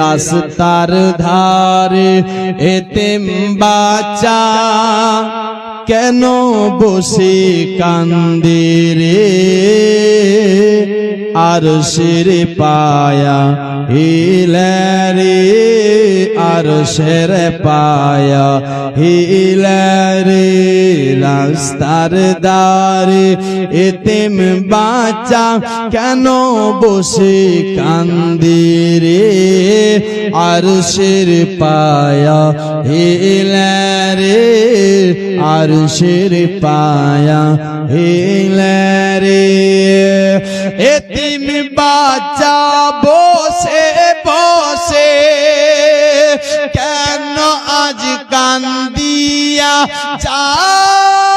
রাস্তার ধারে এতিম বাচ্চা কেন বসে কান্দে রে, আরশের পায়া হিলে রে, আরশের পায়া হিলে রে। রাস্তার ধারে এতিম বাচ্চা কেন বসে কান্দে রে, আরশের পায়া হিলে রে, আরশের পায়া হিলে রে। এতিম বাচ্চা বসে বসে কেন আজ কান্দিয়া যায়,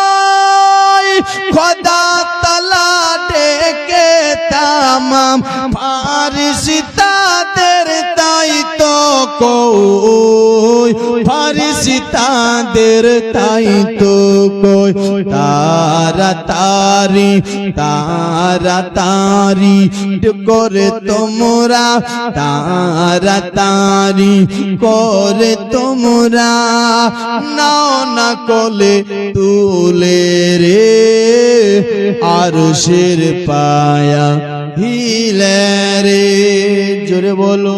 খোদা তাআলা ডেকে তামাম ফারিস্তাদের তাই তো কই, ফারিস্তাদের তাই তো কই। তাড়াতাড়ি তাড়াতাড়ি করে তোমরা, তাড়াতাড়ি করে তোমরা নাও না কোলে তুলে রে, আরশের পায়া হিলে রে। জোরে বলো।